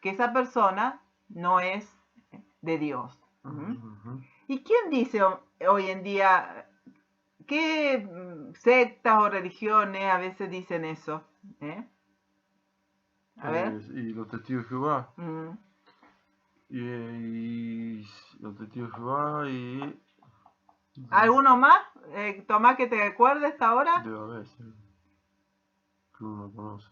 que esa persona no es de Dios. ¿Y quién dice hoy en día, qué sectas o religiones a veces dicen eso? A ver. Y los testigos de Jehová. Y los testigos de Jehová y... ¿Alguno más? Tomás, que te acuerdes hasta ahora. Debe haber, sí. Que uno conoce.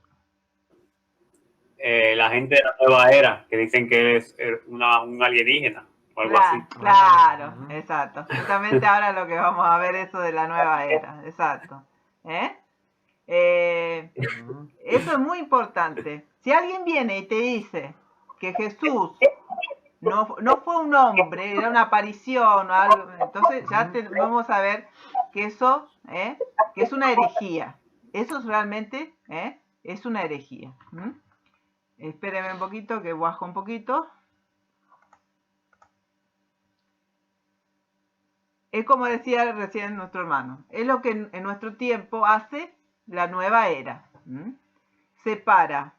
La gente de la nueva era, que dicen que es un alienígena o algo así. Claro, exacto. Justamente ahora lo que vamos a ver eso de la nueva era. Exacto. Eso es muy importante. Si alguien viene y te dice que Jesús no fue un hombre, era una aparición o algo, entonces ya vamos a ver que eso que es una herejía. Eso es realmente es una herejía. Espérenme un poquito, que bajo un poquito. Es como decía recién nuestro hermano, es lo que en nuestro tiempo hace la nueva era. Separa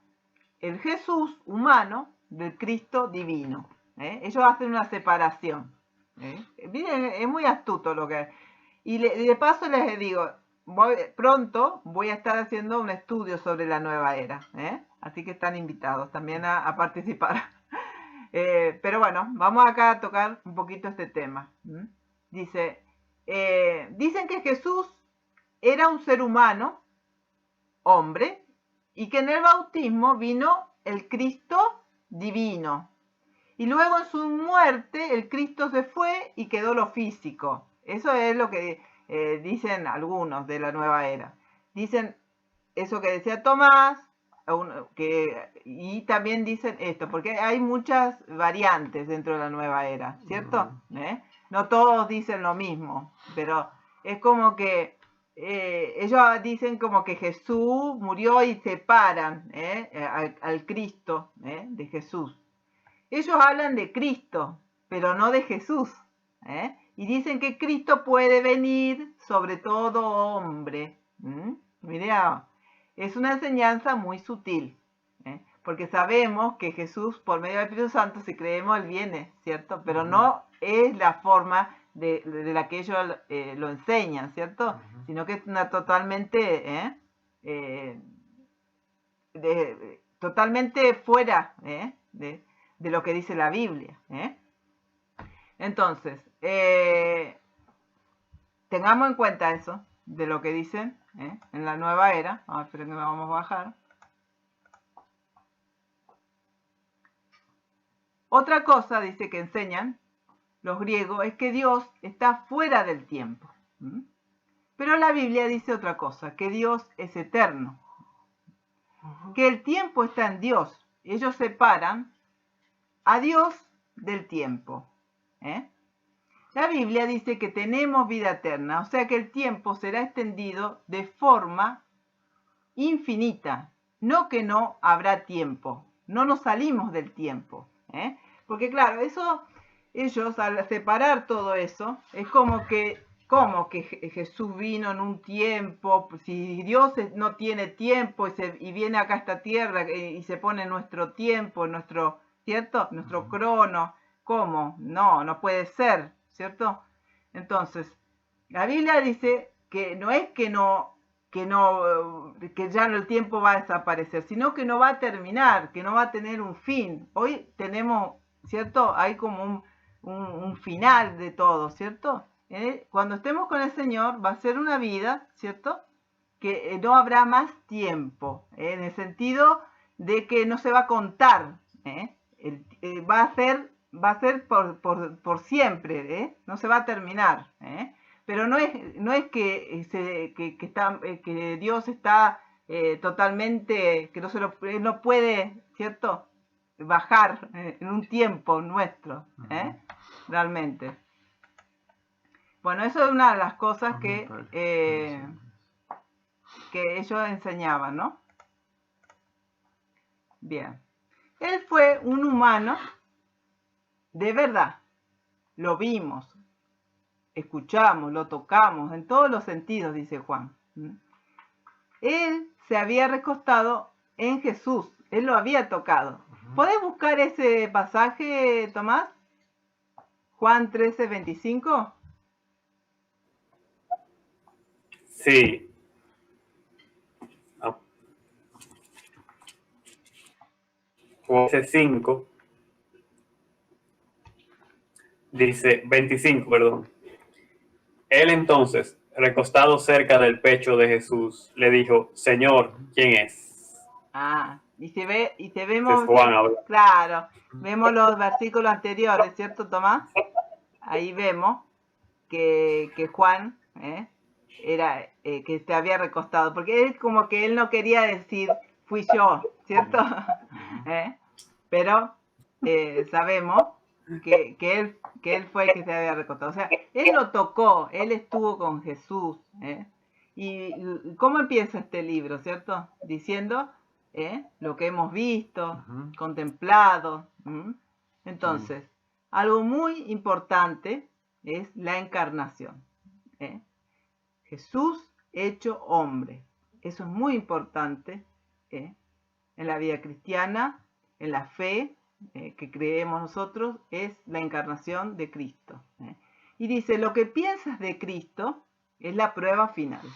el Jesús humano del Cristo divino. Ellos hacen una separación. Miren, es muy astuto lo que... Y de paso les digo, pronto voy a estar haciendo un estudio sobre la nueva era. Así que están invitados también a participar. Pero bueno, vamos acá a tocar un poquito este tema. Dice, dicen que Jesús era un ser humano, hombre, y que en el bautismo vino el Cristo divino. Y luego en su muerte el Cristo se fue y quedó lo físico. Eso es lo que dicen algunos de la nueva era. Dicen eso que decía Tomás, y también dicen esto, porque hay muchas variantes dentro de la nueva era, ¿cierto? No todos dicen lo mismo, pero es como que ellos dicen como que Jesús murió y separan al Cristo de Jesús. Ellos hablan de Cristo, pero no de Jesús. Y dicen que Cristo puede venir sobre todo hombre. Mira, es una enseñanza muy sutil, porque sabemos que Jesús, por medio del Espíritu Santo, si creemos, Él viene, ¿cierto? Pero no es la forma de la que ellos lo enseñan, ¿cierto? Sino que es una totalmente, totalmente fuera de lo que dice la Biblia. Entonces, tengamos en cuenta eso, de lo que dicen en la nueva era. Esperen que vamos a bajar. Otra cosa, dice, que enseñan los griegos, es que Dios está fuera del tiempo. Pero la Biblia dice otra cosa, que Dios es eterno. Que el tiempo está en Dios. Ellos separan a Dios del tiempo. La Biblia dice que tenemos vida eterna, o sea que el tiempo será extendido de forma infinita, no que no habrá tiempo, no nos salimos del tiempo, porque claro, eso, ellos al separar todo eso, es como que Jesús vino en un tiempo, si Dios no tiene tiempo y viene acá a esta tierra y se pone nuestro tiempo, ¿cierto? Nuestro crono, ¿cómo? No puede ser, ¿cierto? Entonces, la Biblia dice que no es que ya el tiempo va a desaparecer, sino que no va a terminar, que no va a tener un fin. Hoy tenemos, ¿cierto? Hay como un final de todo, ¿cierto? Cuando estemos con el Señor va a ser una vida, ¿cierto? Que no habrá más tiempo, en el sentido de que no se va a contar, va a ser por siempre, no se va a terminar, pero no es que Dios está totalmente, que no puede, ¿cierto?, bajar en un tiempo nuestro, realmente. Bueno, eso es una de las cosas que ellos enseñaban, ¿no? Bien. Él fue un humano de verdad. Lo vimos, escuchamos, lo tocamos, en todos los sentidos, dice Juan. Él se había recostado en Jesús, él lo había tocado. ¿Podés buscar ese pasaje, Tomás? Juan 13:25. Sí. Juan 5. Dice 25, perdón. Él entonces, recostado cerca del pecho de Jesús, le dijo: Señor, ¿quién es? Y te vemos, Juan, claro, vemos los versículos anteriores, ¿cierto, Tomás? Ahí vemos que Juan era que se había recostado, porque es como que él no quería decir fui yo, ¿cierto? Pero sabemos que él fue el que se había recostado. O sea, él lo tocó, él estuvo con Jesús. ¿Y cómo empieza este libro, cierto? Diciendo lo que hemos visto, contemplado. Entonces, algo muy importante es la encarnación. Jesús hecho hombre. Eso es muy importante en la vida cristiana, en la fe que creemos nosotros, es la encarnación de Cristo. Y dice, lo que piensas de Cristo es la prueba final.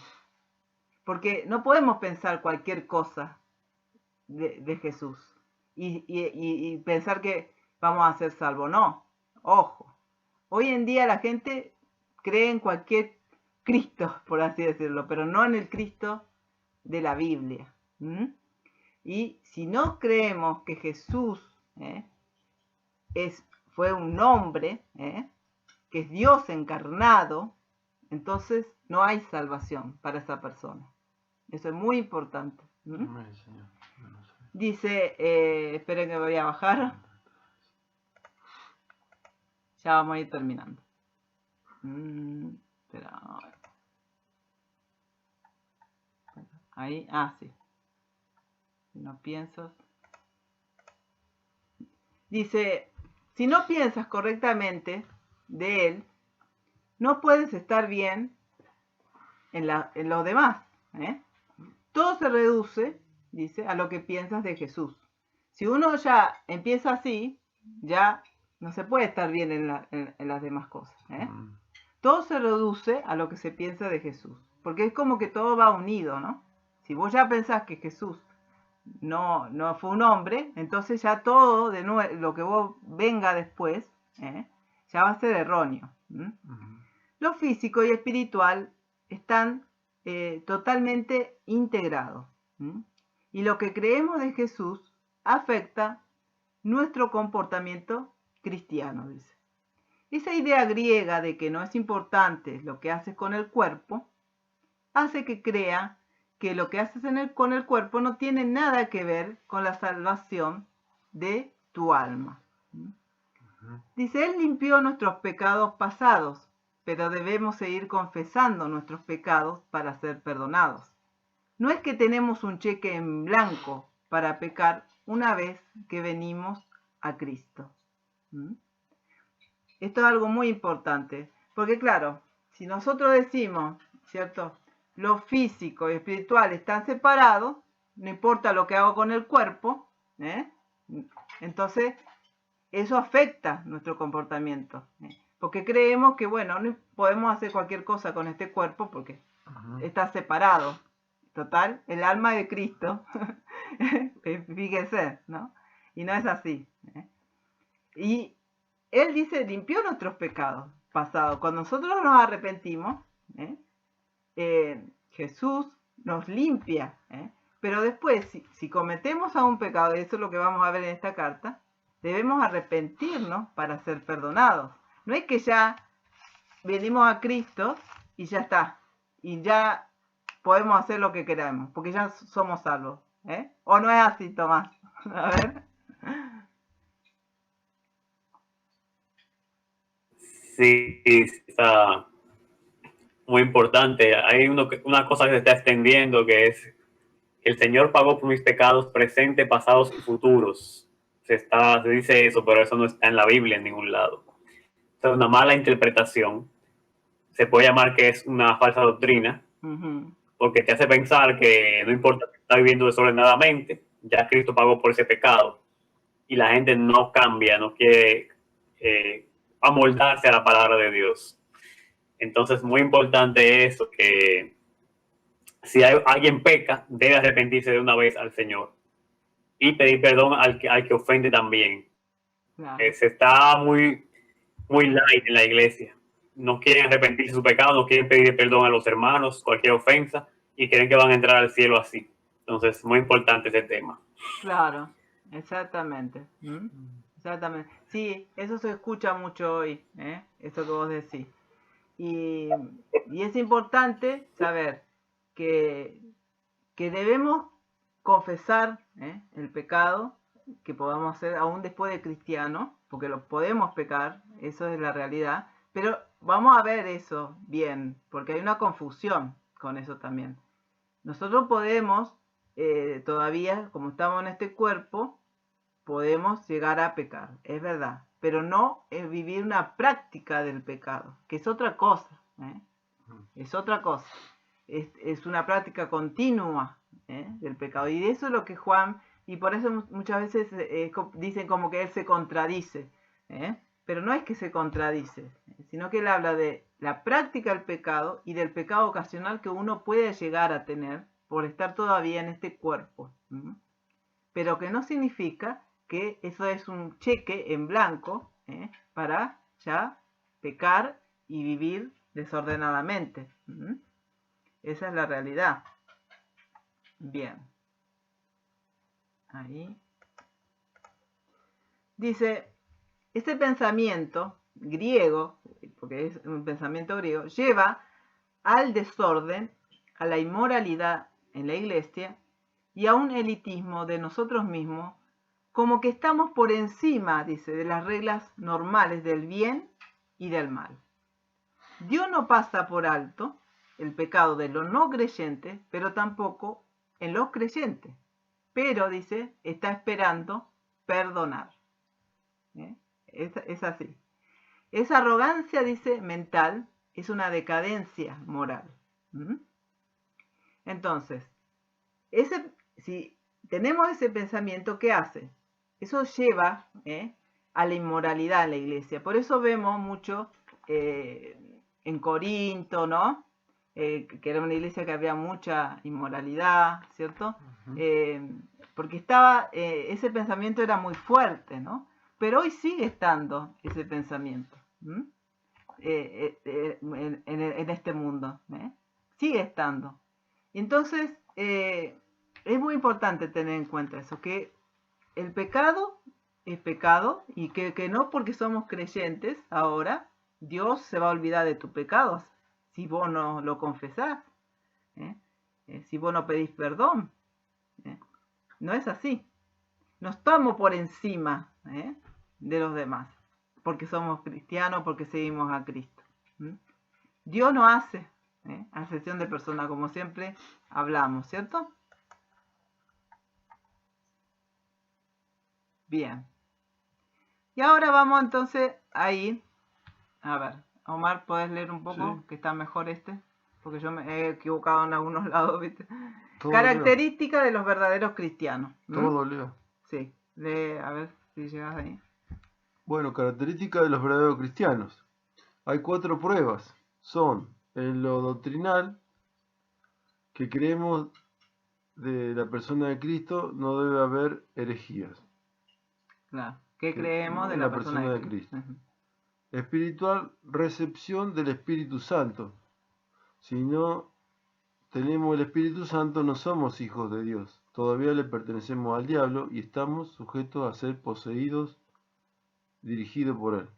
Porque no podemos pensar cualquier cosa de Jesús y pensar que vamos a ser salvos. No, ojo. Hoy en día la gente cree en cualquier Cristo, por así decirlo, pero no en el Cristo de la Biblia. Y si no creemos que Jesús fue un hombre, que es Dios encarnado, entonces no hay salvación para esa persona. Eso es muy importante. Dice, esperen que voy a bajar. Ya vamos a ir terminando. Espera. Ahí, sí. Si no piensas. Dice, Si no piensas correctamente de Él, no puedes estar bien en los demás. Todo se reduce, dice, a lo que piensas de Jesús. Si uno ya empieza así, ya no se puede estar bien en las demás cosas. Todo se reduce a lo que se piensa de Jesús, porque es como que todo va unido, ¿no? Si vos ya pensás que Jesús no fue un hombre, entonces ya todo de nuevo, lo que vos venga después, ya va a ser erróneo. Lo físico y espiritual están totalmente integrados. Y lo que creemos de Jesús afecta nuestro comportamiento cristiano, dice. Esa idea griega de que no es importante lo que haces con el cuerpo, hace que crea que lo que haces con el cuerpo no tiene nada que ver con la salvación de tu alma. Dice, Él limpió nuestros pecados pasados, pero debemos seguir confesando nuestros pecados para ser perdonados. No es que tenemos un cheque en blanco para pecar una vez que venimos a Cristo. Esto es algo muy importante, porque claro, si nosotros decimos, ¿cierto?, lo físico y espiritual están separados, no importa lo que hago con el cuerpo, entonces eso afecta nuestro comportamiento, porque creemos que, bueno, no podemos hacer cualquier cosa con este cuerpo porque está separado. Total, el alma de Cristo, fíjese, ¿no? Y no es así. Y Él dice, limpió nuestros pecados pasados. Cuando nosotros nos arrepentimos, Jesús nos limpia. Pero después, si cometemos algún pecado, y eso es lo que vamos a ver en esta carta, debemos arrepentirnos para ser perdonados. No es que ya venimos a Cristo y ya está. Y ya podemos hacer lo que queramos, porque ya somos salvos. ¿O no es así, Tomás? A ver. Sí, está muy importante. Hay una cosa que se está extendiendo, que es que el Señor pagó por mis pecados presentes, pasados y futuros. Se dice eso, pero eso no está en la Biblia en ningún lado. Esta es una mala interpretación. Se puede llamar que es una falsa doctrina, porque te hace pensar que no importa que estás viviendo desordenadamente, ya Cristo pagó por ese pecado. Y la gente no cambia, no quiere amoldarse a la palabra de Dios. Entonces, muy importante eso, que si alguien peca, debe arrepentirse de una vez al Señor y pedir perdón al que ofende también. Claro. Se está muy light en la iglesia. No quieren arrepentirse de su pecado, no quieren pedir perdón a los hermanos, cualquier ofensa, y creen que van a entrar al cielo así. Entonces, muy importante ese tema. Claro, exactamente. Exactamente. Sí, eso se escucha mucho hoy, eso que vos decís. Y es importante saber que debemos confesar el pecado que podamos hacer aún después de cristiano, porque lo podemos pecar, eso es la realidad, pero vamos a ver eso bien, porque hay una confusión con eso también. Nosotros podemos, todavía, como estamos en este cuerpo, podemos llegar a pecar, es verdad, pero no es vivir una práctica del pecado, que es otra cosa, es otra cosa, es una práctica continua del pecado, y de eso es lo que Juan, y por eso muchas veces dicen como que él se contradice, pero no es que se contradice, sino que él habla de la práctica del pecado y del pecado ocasional que uno puede llegar a tener por estar todavía en este cuerpo, pero que no significa que eso es un cheque en blanco para ya pecar y vivir desordenadamente. Esa es la realidad. Bien. Ahí. Dice, este pensamiento griego, porque es un pensamiento griego, lleva al desorden, a la inmoralidad en la iglesia y a un elitismo de nosotros mismos, como que estamos por encima, dice, de las reglas normales del bien y del mal. Dios no pasa por alto el pecado de los no creyentes, pero tampoco en los creyentes. Pero, dice, está esperando perdonar. Es así. Esa arrogancia, dice, mental, es una decadencia moral. Entonces, si tenemos ese pensamiento, ¿qué hace? Eso lleva a la inmoralidad en la iglesia. Por eso vemos mucho en Corinto, ¿no? Que era una iglesia que había mucha inmoralidad, ¿cierto? Porque ese pensamiento era muy fuerte, ¿no? Pero hoy sigue estando ese pensamiento en este mundo, sigue estando. Y entonces es muy importante tener en cuenta eso, que el pecado es pecado y que no porque somos creyentes ahora, Dios se va a olvidar de tus pecados si vos no lo confesás, si vos no pedís perdón. No es así. No estamos por encima de los demás, porque somos cristianos, porque seguimos a Cristo. Dios no hace acepción de personas, como siempre hablamos, ¿cierto? Bien. Y ahora vamos entonces a ir. A ver, Omar, ¿puedes leer un poco? Sí. Que está mejor este. Porque yo me he equivocado en algunos lados, ¿viste? Característica de los verdaderos cristianos. Todo leo. Sí, lee, a ver si llegas ahí. Bueno, característica de los verdaderos cristianos. Hay 4 pruebas. Son en lo doctrinal, que creemos de la persona de Cristo no debe haber herejías. Claro, ¿qué creemos de la persona de Cristo? Espiritual, recepción del Espíritu Santo. Si no tenemos el Espíritu Santo, no somos hijos de Dios. Todavía le pertenecemos al diablo y estamos sujetos a ser poseídos, dirigidos por él.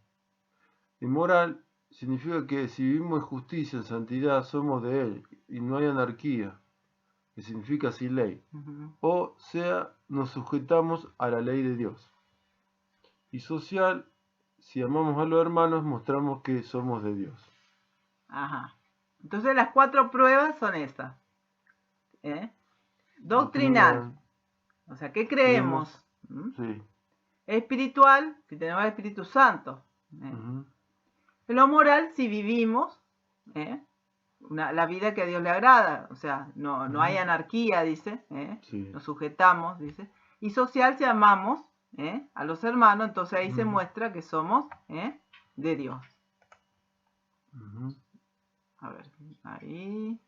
Inmoral significa que si vivimos en justicia, en santidad, somos de él y no hay anarquía, que significa sin ley. O sea, nos sujetamos a la ley de Dios. Y social, si amamos a los hermanos, mostramos que somos de Dios. Ajá. Entonces las 4 pruebas son esas. Doctrinal. O sea, ¿qué creemos? Sí. Espiritual, si tenemos el Espíritu Santo. Lo moral, si vivimos la vida que a Dios le agrada. O sea, no hay anarquía, dice. Sí. Nos sujetamos, dice. Y social, si amamos a los hermanos, entonces ahí se muestra que somos de Dios. A ver, ahí.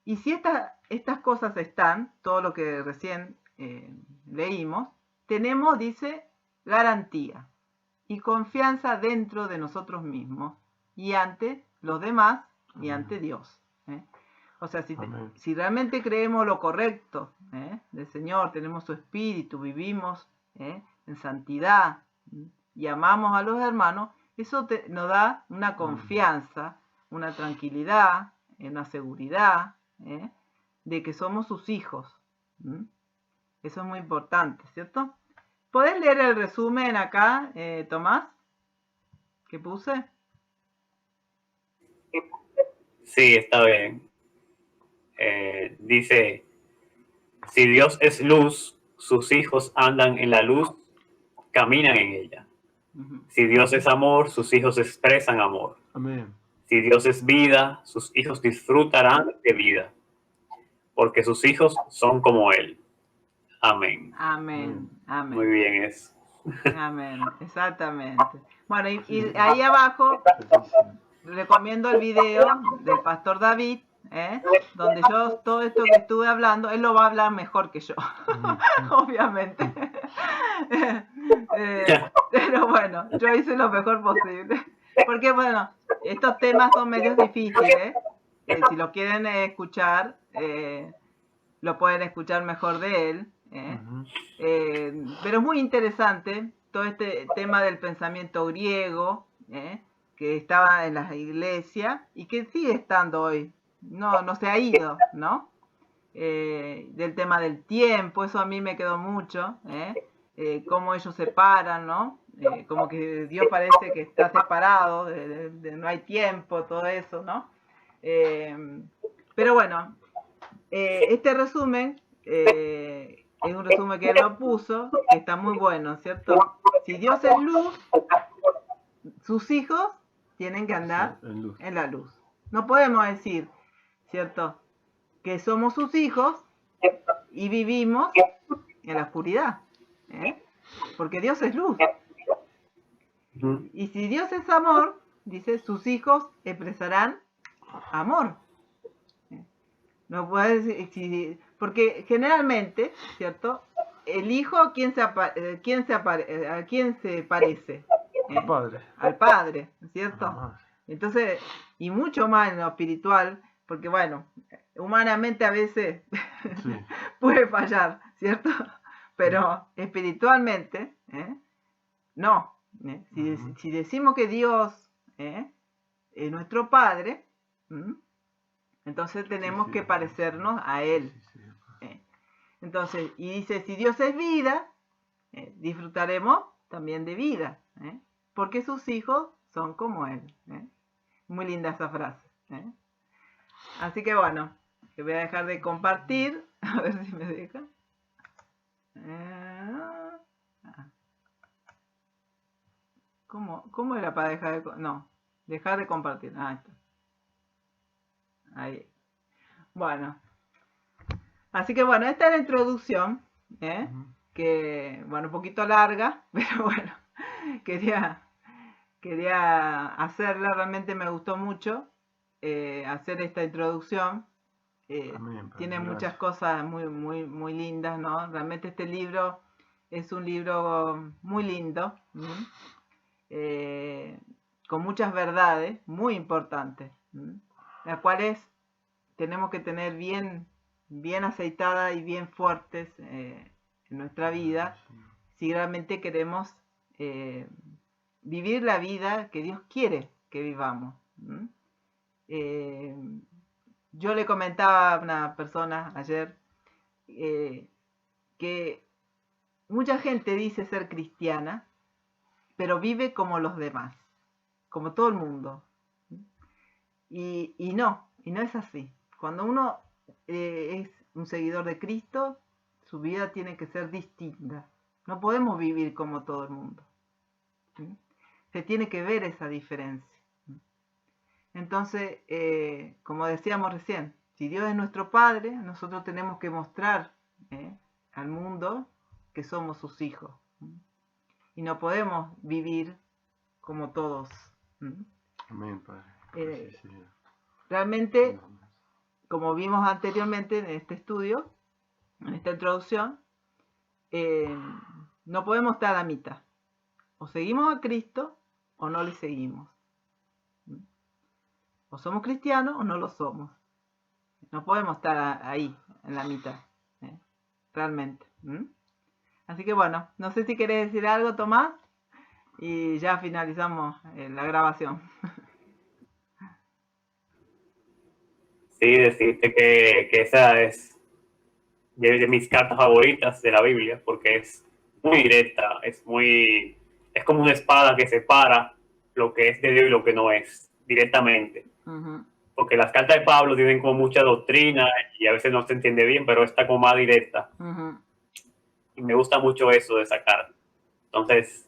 Y si estas cosas están, todo lo que recién leímos, tenemos, dice, garantía y confianza dentro de nosotros mismos y ante los demás y ante Dios. O sea, si realmente creemos lo correcto del Señor, tenemos su espíritu, vivimos en santidad y amamos a los hermanos, eso nos da una confianza, una tranquilidad, una seguridad de que somos sus hijos. Eso es muy importante, ¿cierto? ¿Podés leer el resumen acá, Tomás? ¿Qué puse? Sí, está bien. Dice, si Dios es luz, sus hijos andan en la luz, caminan en ella. Si Dios es amor, sus hijos expresan amor. Amén. Si Dios es vida, sus hijos disfrutarán de vida, porque sus hijos son como Él. Amén. Amén. Amén. Muy bien eso. Amén, exactamente. Bueno, y ahí abajo recomiendo el video del pastor David, donde yo todo esto que estuve hablando, él lo va a hablar mejor que yo, obviamente. Pero bueno, yo hice lo mejor posible. Porque bueno, estos temas son medios difíciles. Si lo quieren escuchar, lo pueden escuchar mejor de él. Pero es muy interesante todo este tema del pensamiento griego que estaba en las iglesias y que sigue estando hoy, no se ha ido, ¿no? Del tema del tiempo, eso a mí me quedó mucho, cómo ellos separan, ¿no? Como que Dios parece que está separado, no hay tiempo, todo eso, ¿no? Pero bueno, este resumen es un resumen que él lo puso, que está muy bueno, ¿cierto? Si Dios es luz, sus hijos tienen que andar en la luz. No podemos decir, ¿cierto?, que somos sus hijos y vivimos en la oscuridad, ¿eh? Porque Dios es luz. Y si Dios es amor, dice, sus hijos expresarán amor. No puede decir, porque generalmente, ¿cierto?, el hijo, ¿a quién se parece? Al padre. Al padre, ¿cierto? Entonces, y mucho más en lo espiritual, porque bueno, humanamente a veces Sí. puede fallar, ¿cierto? Pero espiritualmente, no. Si decimos que Dios es nuestro Padre, entonces tenemos que parecernos a Él. Entonces, y dice, si Dios es vida, disfrutaremos también de vida, porque sus hijos son como Él. Muy linda esa frase. Así que bueno, que voy a dejar de compartir, a ver si me deja. ¿Cómo era para dejar de... No, dejar de compartir. Ah, está. Ahí. Bueno. Así que bueno, esta es la introducción, que, bueno, un poquito larga, pero bueno, quería hacerla, realmente me gustó mucho hacer esta introducción. Tiene muchas cosas muy, muy, muy lindas, ¿no? Realmente este libro es un libro muy lindo, con muchas verdades muy importantes, las cuales tenemos que tener bien aceitadas y bien fuertes en nuestra vida, si realmente queremos vivir la vida que Dios quiere que vivamos. Yo le comentaba a una persona ayer que mucha gente dice ser cristiana, pero vive como los demás, como todo el mundo. Y no es así. Cuando uno es un seguidor de Cristo, su vida tiene que ser distinta. No podemos vivir como todo el mundo. Se tiene que ver esa diferencia. Entonces, como decíamos recién, si Dios es nuestro Padre, nosotros tenemos que mostrar al mundo que somos sus hijos. Y no podemos vivir como todos. Amén, Padre. Realmente, como vimos anteriormente en este estudio, en esta introducción, no podemos estar a la mitad. O seguimos a Cristo o no le seguimos. O somos cristianos o no lo somos. No podemos estar ahí, en la mitad. Realmente. Así que bueno, no sé si querés decir algo, Tomás, y ya finalizamos la grabación. Sí, decirte que esa es de mis cartas favoritas de la Biblia, porque es muy directa, es como una espada que separa lo que es de Dios y lo que no es, directamente. Porque las cartas de Pablo tienen como mucha doctrina y a veces no se entiende bien, pero está como más directa. Y me gusta mucho eso de esa carta. Entonces,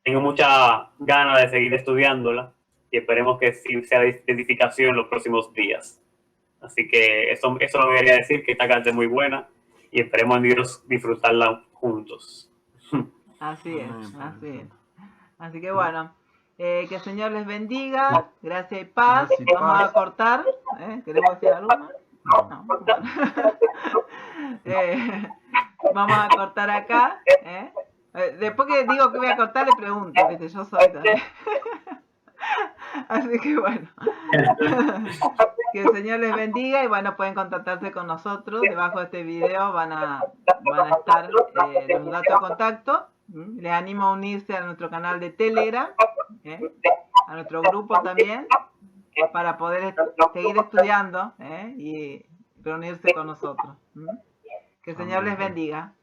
tengo mucha ganas de seguir estudiándola y esperemos que sí sea de edificación en los próximos días. Así que eso lo quería decir, que esta carta es muy buena y esperemos en Dios disfrutarla juntos. Así es. Así que bueno, que el Señor les bendiga, gracias y paz. Vamos a cortar. ¿Queremos decir algo más? No. Vamos a cortar acá. Después que digo que voy a cortar, le pregunto, ¿viste? Yo soy también. Así que bueno, que el Señor les bendiga y bueno, pueden contactarse con nosotros. Debajo de este video van a estar los datos de contacto. Les animo a unirse a nuestro canal de Telegram, a nuestro grupo también, para poder seguir estudiando y reunirse con nosotros. Que el Señor les bendiga.